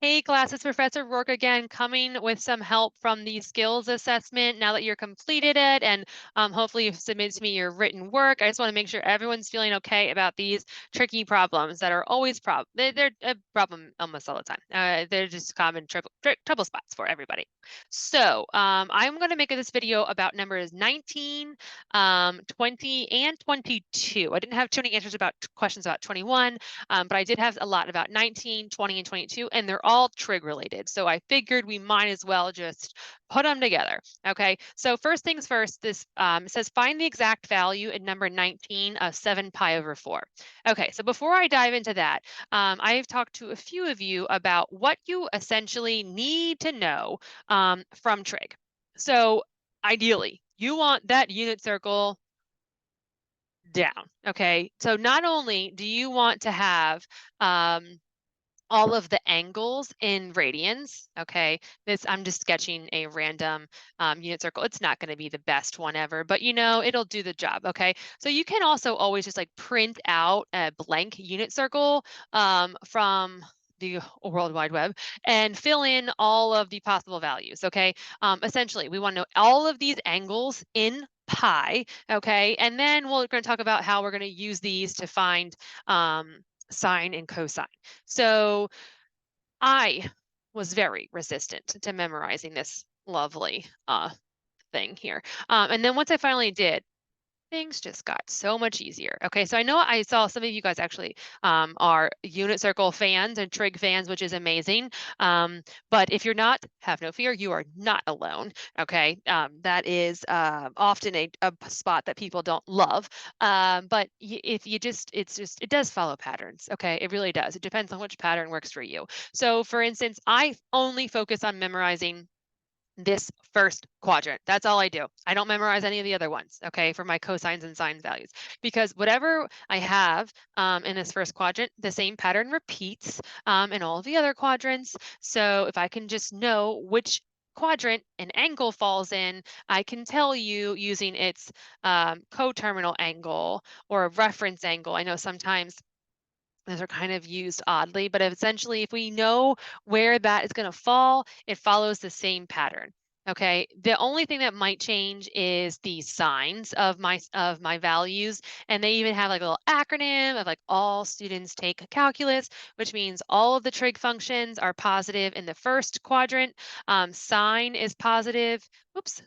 Hey class, it's Professor Rourke again, coming with some help from the skills assessment now that you're completed it, and hopefully you've submitted to me your written work. I just want to make sure everyone's feeling okay about these tricky problems that are always they're a problem almost all the time. They're just common trouble spots for everybody. So I'm going to make this video about numbers 19, 20, and 22. I didn't have too many answers about questions about 21. But I did have a lot about 19, 20, and 22, and they're all trig related. So I figured we might as well just put them together. Okay, so first things first, this says find the exact value in number 19 of 7 pi over 4. Okay, so before I dive into that, I've talked to a few of you about what you essentially need to know from trig. So ideally, you want that unit circle down. Okay, so not only do you want to have all of the angles in radians. Okay, this I'm just sketching a random unit circle. It's not going to be the best one ever, but you know it'll do the job. Okay, so you can also always just like print out a blank unit circle from the World Wide Web and fill in all of the possible values. Okay, essentially we want to know all of these angles in pi. Okay, and then we're going to talk about how we're going to use these to find sine and cosine. So I was very resistant to memorizing this lovely thing here. And then once I finally did, things just got so much easier. Okay, so I know I saw some of you guys actually are unit circle fans and trig fans, which is amazing. But if you're not, have no fear, you are not alone. Okay, that is often a spot that people don't love. But if you just, it does follow patterns. Okay, it really does. It depends on which pattern works for you. So for instance, I only focus on memorizing this first quadrant. That's all I do. I don't memorize any of the other ones, okay, for my cosines and sines values, because whatever I have in this first quadrant, the same pattern repeats in all of the other quadrants. So if I can just know which quadrant an angle falls in, I can tell you using its coterminal angle or a reference angle. I know sometimes those are kind of used oddly, but essentially, if we know where that is going to fall, it follows the same pattern. Okay, the only thing that might change is the signs of my values, and they even have like a little acronym of like all students take calculus, which means all of the trig functions are positive in the first quadrant. Sine is positive. Oops,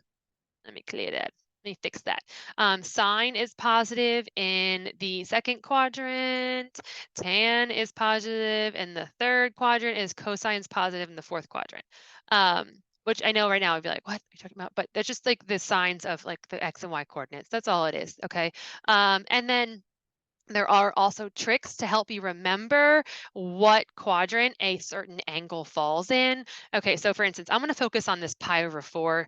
let me clear that. Let me fix that. Sine is positive in the second quadrant. Tan is positive in the third quadrant. Is cosine's positive in the fourth quadrant. Which I know right now I'd be like, what are you talking about? But that's just like the signs of like the X and Y coordinates. That's all it is. Okay. And then there are also tricks to help you remember what quadrant a certain angle falls in. Okay, so for instance, I'm going to focus on this pi over 4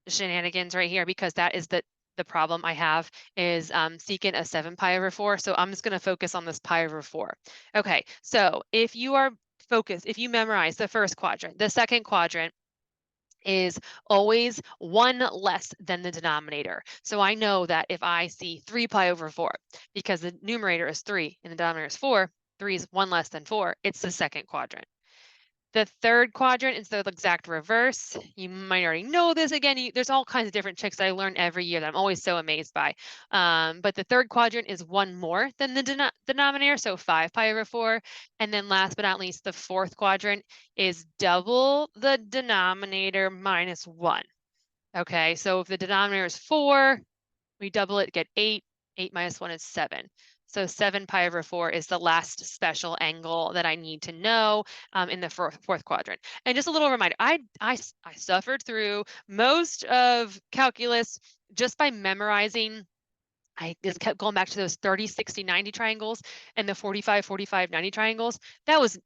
shenanigans right here because that is the problem I have is secant of 7 pi over 4. So I'm just going to focus on this pi over 4. Okay, so if you are focused, if you memorize the first quadrant, the second quadrant is always 1 less than the denominator. So I know that if I see 3 pi over 4, because the numerator is 3 and the denominator is 4, 3 is 1 less than 4, it's the second quadrant. The third quadrant is the exact reverse. You might already know this. Again, there's all kinds of different tricks that I learn every year that I'm always so amazed by. But the third quadrant is 1 more than the denominator, so 5 pi over 4. And then last but not least, the fourth quadrant is double the denominator minus 1. Okay, so if the denominator is 4, we double it, get 8. 8 minus 1 is 7. So 7 pi over 4 is the last special angle that I need to know in the fourth quadrant. And just a little reminder, I suffered through most of calculus just by memorizing. I just kept going back to those 30, 60, 90 triangles and the 45, 45, 90 triangles. That was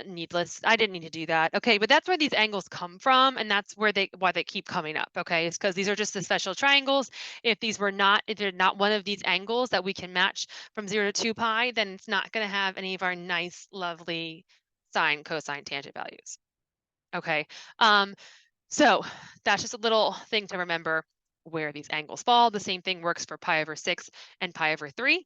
needless. I didn't need to do that. Okay, but that's where these angles come from, and that's why they keep coming up. Okay, it's because these are just the special triangles. If they're not one of these angles that we can match from 0 to 2 pi, then it's not going to have any of our nice, lovely sine, cosine, tangent values. Okay, so that's just a little thing to remember where these angles fall. The same thing works for pi over 6 and pi over 3.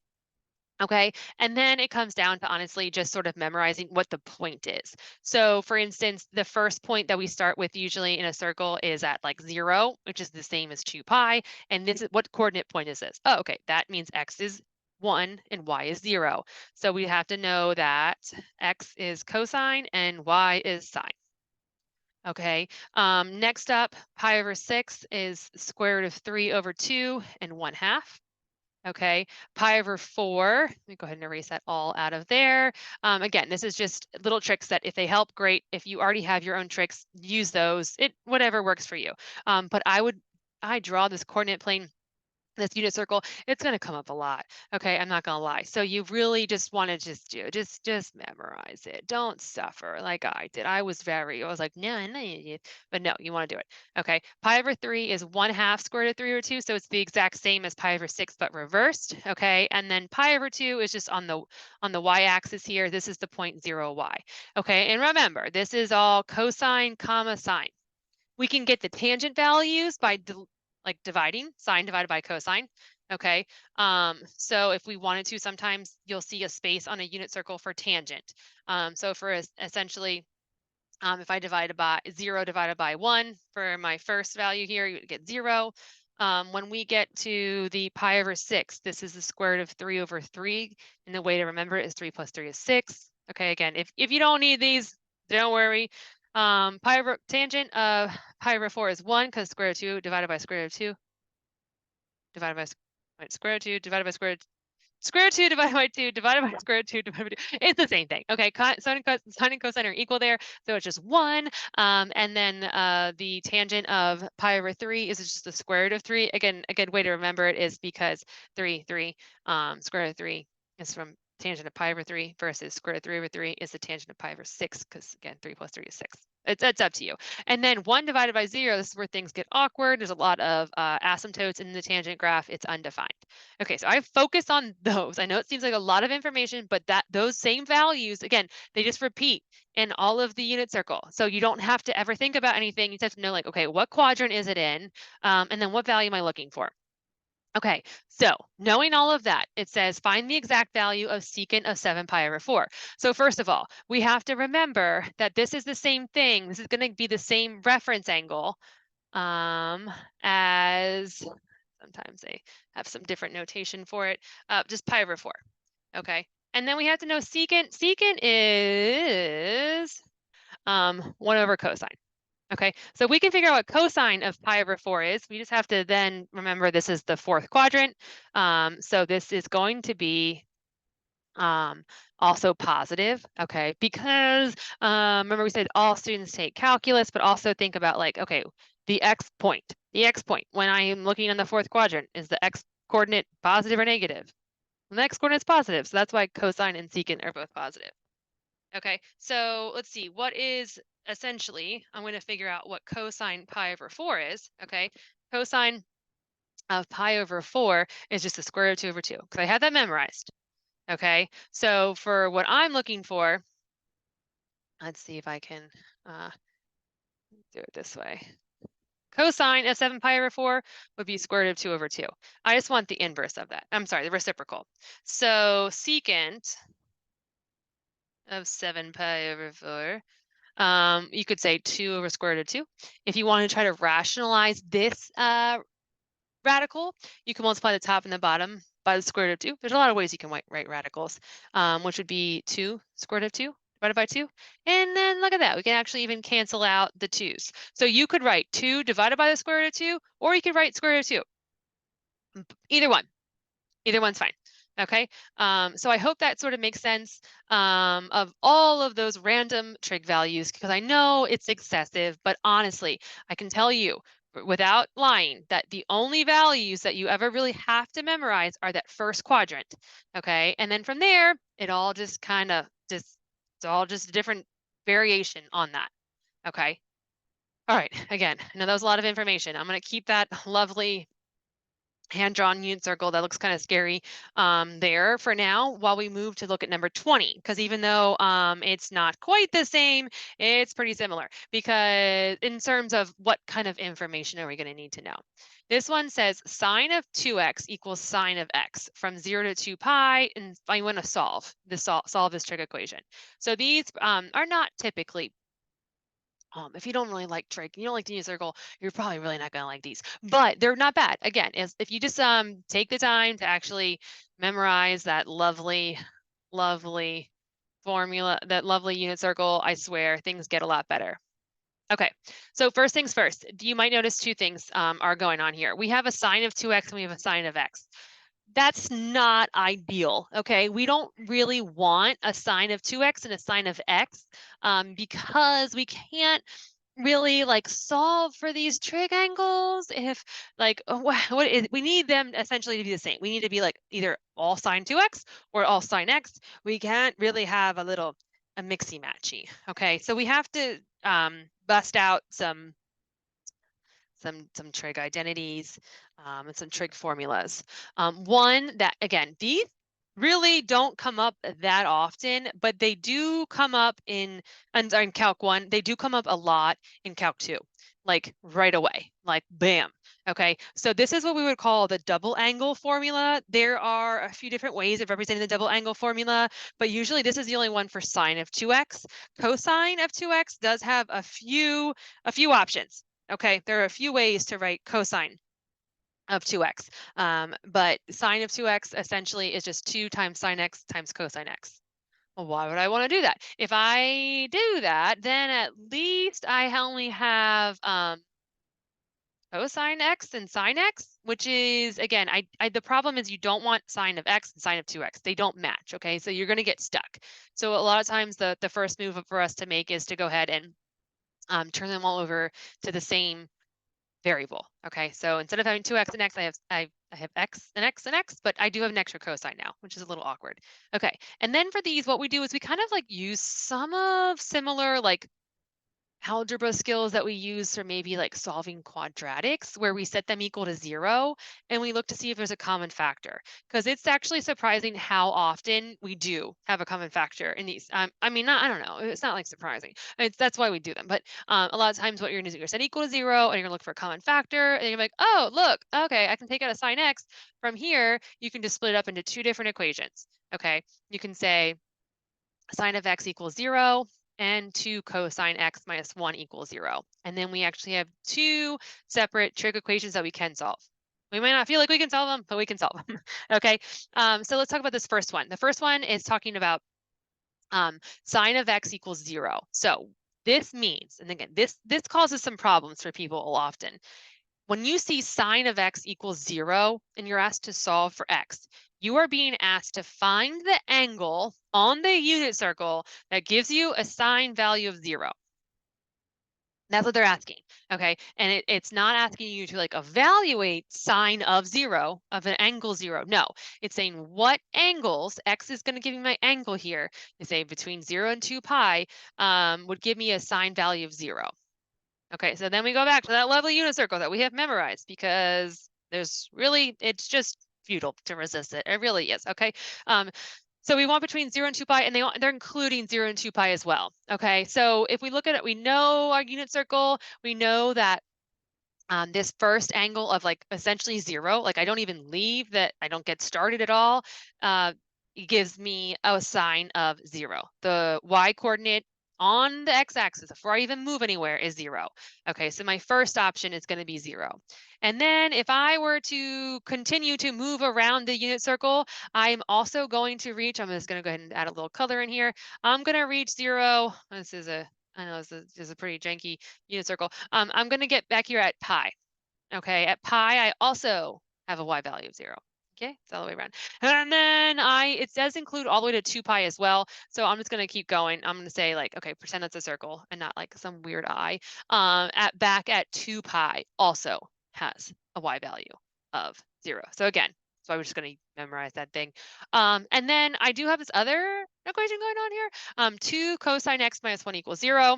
Okay. And then it comes down to honestly just sort of memorizing what the point is. So, for instance, the first point that we start with usually in a circle is at like 0, which is the same as 2 pi. And this is what coordinate point is this? Oh, okay. That means x is 1 and y is 0. So we have to know that x is cosine and y is sine. Okay. Next up, pi over 6 is square root of 3 over 2 and 1/2. Okay, pi over 4, let me go ahead and erase that all out of there. Again, this is just little tricks that if they help, great. If you already have your own tricks, use those. Whatever works for you. But I draw this coordinate plane, this unit circle, it's going to come up a lot. Okay, I'm not going to lie. So you really just want to just memorize it. Don't suffer like I did. I was like, no, no, but no, you want to do it. Okay, pi over 3 is 1/2 square root of 3 over 2, so it's the exact same as pi over 6 but reversed. Okay, and then pi over 2 is just on the y-axis here. This is the point 0y. Okay, and remember, this is all cosine comma sine. We can get the tangent values by like dividing, sine divided by cosine. Okay, so if we wanted to, sometimes you'll see a space on a unit circle for tangent. So for essentially, if I divided by 0 divided by 1 for my first value here, you would get 0. When we get to the pi over 6, this is the square root of 3 over 3. And the way to remember it is 3 plus 3 is 6. Okay, again, if you don't need these, don't worry. Pi over tangent of pi over 4 is 1 because square root of 2 divided by square root of 2 divided by square root of 2 divided by square root of 2 divided by 2 divided by square root of 2 divided by 2. It's the same thing. Okay, sine and cosine are equal there, so it's just 1. And then the tangent of pi over 3 is just the square root of 3. Again, a good way to remember it is because 3 square root of 3 is from tangent of pi over 3 versus square root of 3 over 3 is the tangent of pi over 6 because again 3 plus 3 is 6. It's up to you. And then 1 divided by 0, this is where things get awkward. There's a lot of asymptotes in the tangent graph. It's undefined. Okay, so I focus on those. I know it seems like a lot of information, but those same values, again, they just repeat in all of the unit circle. So you don't have to ever think about anything. You just have to know like, okay, what quadrant is it in? And then what value am I looking for? Okay, so knowing all of that, it says find the exact value of secant of 7 pi over 4. So first of all, we have to remember that this is the same thing. This is going to be the same reference angle as, sometimes they have some different notation for it, just pi over 4. Okay, and then we have to know secant. Secant is 1 over cosine. Okay, so we can figure out what cosine of pi over 4 is. We just have to then remember this is the 4th quadrant. So this is going to be also positive, okay, because remember we said all students take calculus, but also think about like, okay, the x point. When I am looking in the 4th quadrant, is the x coordinate positive or negative? Well, the x coordinate is positive, so that's why cosine and secant are both positive. Okay, so let's see, what is essentially, I'm going to figure out what cosine pi over 4 is, okay? Cosine of pi over 4 is just the square root of 2 over 2, because I had that memorized, okay? So for what I'm looking for, let's see if I can do it this way. Cosine of 7 pi over 4 would be square root of 2 over 2. I just want the inverse of that. I'm sorry, the reciprocal. So secant of 7 pi over 4, you could say 2 over square root of 2. If you want to try to rationalize this radical, you can multiply the top and the bottom by the square root of 2. There's a lot of ways you can write radicals, which would be 2 square root of 2 divided by 2. And then look at that. We can actually even cancel out the 2's. So you could write 2 divided by the square root of 2, or you could write square root of 2. Either one. Either one's fine. Okay, so I hope that sort of makes sense of all of those random trig values, because I know it's excessive, but honestly, I can tell you without lying that the only values that you ever really have to memorize are that first quadrant. Okay, and then from there, it all just kind of it's all just a different variation on that. Okay. All right, again, I know that was a lot of information. I'm going to keep that lovely hand-drawn unit circle that looks kind of scary there for now, while we move to look at number 20, because even though it's not quite the same, it's pretty similar, because in terms of what kind of information are we going to need to know. This one says sine of 2x equals sine of x from 0 to 2 pi, and I want to solve this trig equation. So these are not typically, if you don't really like trig, you don't like the unit circle, you're probably really not gonna like these. But they're not bad. Again, if you just take the time to actually memorize that lovely, lovely formula, that lovely unit circle, I swear things get a lot better. Okay, so first things first, you might notice two things are going on here. We have a sine of 2x and we have a sine of x. That's not ideal, okay? We don't really want a sine of 2x and a sine of x because we can't really like solve for these trig angles if like what is, we need them essentially to be the same. We need to be like either all sine 2x or all sine x. We can't really have a mixy matchy. Okay, so we have to bust out some trig identities and some trig formulas. One that, again, these really don't come up that often, but they do come up in Calc 1. They do come up a lot in Calc 2, like right away, like bam. Okay, so this is what we would call the double angle formula. There are a few different ways of representing the double angle formula, but usually this is the only one for sine of 2x. Cosine of 2x does have a few options. Okay, there are a few ways to write cosine of 2x, but sine of 2x essentially is just 2 times sine x times cosine x. Well, why would I want to do that? If I do that, then at least I only have cosine x and sine x, which is, again, the problem is you don't want sine of x and sine of 2x. They don't match, okay? So you're going to get stuck. So a lot of times the first move for us to make is to go ahead and turn them all over to the same variable. Okay, so instead of having 2x and x, I have x and x and x, but I do have an extra cosine now, which is a little awkward. Okay, and then for these, what we do is we kind of like use some of similar like algebra skills that we use for maybe like solving quadratics, where we set them equal to 0 and we look to see if there's a common factor, because it's actually surprising how often we do have a common factor in these. I mean, I don't know, it's not like surprising, that's why we do them, but a lot of times what you're gonna do, you're set equal to 0 and you're gonna look for a common factor, and you're like, oh look, okay, I can take out a sine x. From here you can just split it up into two different equations. Okay, you can say sine of x equals 0 and 2 cosine x minus 1 equals 0. And then we actually have two separate trig equations that we can solve. We might not feel like we can solve them, but we can solve them. Okay, so let's talk about this first one. The first one is talking about sine of x equals 0. So this means, and again, this causes some problems for people often. When you see sine of x equals 0 and you're asked to solve for x, you are being asked to find the angle on the unit circle that gives you a sine value of 0. That's what they're asking, okay? And it's not asking you to like evaluate sine of 0, of an angle 0. No, it's saying what angles, x is going to give me my angle here, they say between 0 and 2 pi, would give me a sine value of 0. Okay, so then we go back to that lovely unit circle that we have memorized, because it's just futile to resist it. It really is, okay? So we want between 0 and 2 pi, and they're including 0 and 2 pi as well, okay? So if we look at it, we know our unit circle, we know that this first angle of like essentially 0, like I don't even leave that, I don't get started at all, it gives me a sine of 0. The y coordinate on the x-axis before I even move anywhere is 0. Okay, so my first option is going to be 0. And then if I were to continue to move around the unit circle, I'm also going to reach, I'm just going to go ahead and add a little color in here. I'm going to reach 0. I know this is a pretty janky unit circle. I'm going to get back here at pi. Okay, at pi, I also have a y value of 0. Okay, it's all the way around. And then it does include all the way to 2 pi as well. So I'm just going to keep going. I'm going to say like, okay, pretend that's a circle and not like some weird eye. Back at 2 pi also has a y value of 0. So again, so I'm just going to memorize that thing. And then I do have this other equation going on here. 2 cosine x minus 1 equals 0.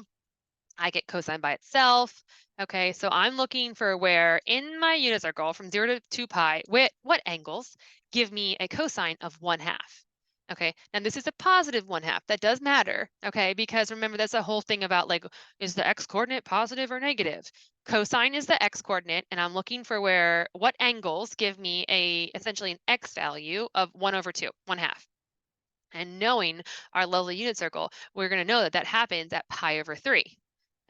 I get cosine by itself. Okay, so I'm looking for where in my unit circle from 0 to 2 pi, what angles give me a cosine of 1/2. Okay, and this is a positive 1/2. That does matter, okay, because remember that's a whole thing about like, is the x coordinate positive or negative? Cosine is the x coordinate, and I'm looking for what angles give me essentially an x value of 1/2, 1/2. And knowing our lovely unit circle, we're going to know that that happens at pi/3.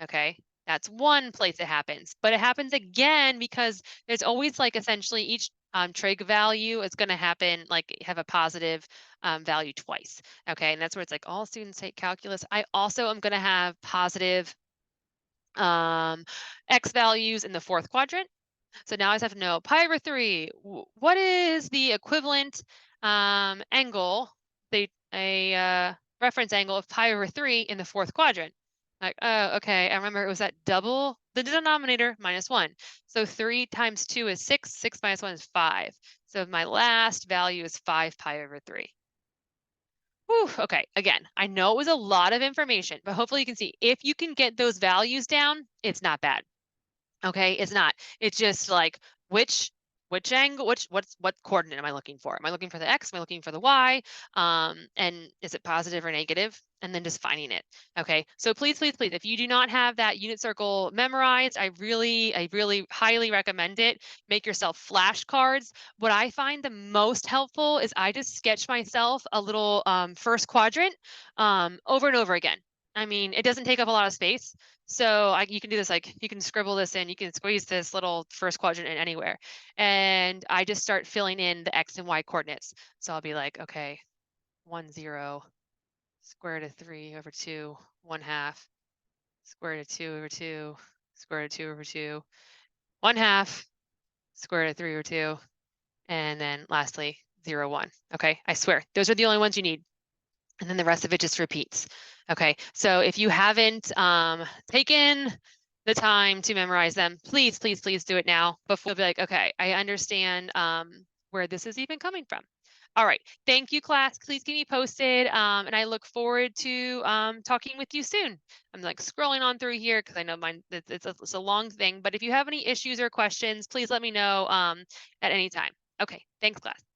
Okay, that's one place it happens, but it happens again because there's always like essentially each trig value is going to happen like have a positive value twice. Okay, and that's where it's like all students take calculus. I also am going to have positive um, x values in the fourth quadrant. So now I just have to know pi/3. What is the equivalent angle, a reference angle of pi/3 in the fourth quadrant? Like, oh, okay. I remember it was that double the denominator -1. So 3 times 2 is 6. 6 minus 1 is 5. So my last value is 5 pi/3. Whew, okay, again, I know it was a lot of information, but hopefully you can see if you can get those values down, it's not bad. Okay, it's not. It's just like which angle, what coordinate am I looking for? Am I looking for the x? Am I looking for the y? And is it positive or negative? And then just finding it. Okay, so please, please, please, if you do not have that unit circle memorized, I really highly recommend it. Make yourself flashcards. What I find the most helpful is I just sketch myself a little first quadrant over and over again. I mean, it doesn't take up a lot of space. So you can do this, like you can scribble this in, you can squeeze this little first quadrant in anywhere. And I just start filling in the x and y coordinates. So I'll be like, okay, 1, 0, square root of 3/2, 1/2, square root of 2/2, square root of 2/2, 1/2, square root of 3/2, and then lastly, 0, 1. Okay, I swear, those are the only ones you need. And then the rest of it just repeats. Okay, so if you haven't taken the time to memorize them, please, please, please do it now before you'll be like, okay, I understand where this is even coming from. All right, thank you, class. Please keep me posted, and I look forward to talking with you soon. I'm like scrolling on through here because I know mine it's a long thing, but if you have any issues or questions, please let me know at any time. Okay, thanks, class.